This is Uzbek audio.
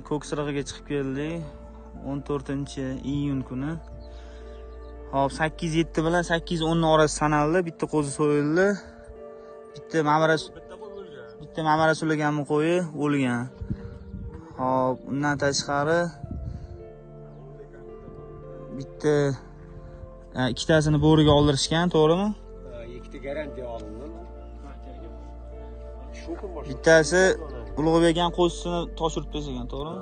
Ko'ksirig'iga chiqib keldik. 14-iyun kuni. Hop, 8-7 bilan 8-10 orasi sanaldi. Bitta qo'zi so'yildi. Bitta mamara sulaganmi qo'yi o'lgan. Hop, undan tashqari bitta ikkitasini bo'riga oldirishgan, to'g'rimi? Ikkita garantiya olindi. Bittasi Ulug'bek aka qo'zisini toshirib tashlagan, to'g'rimi?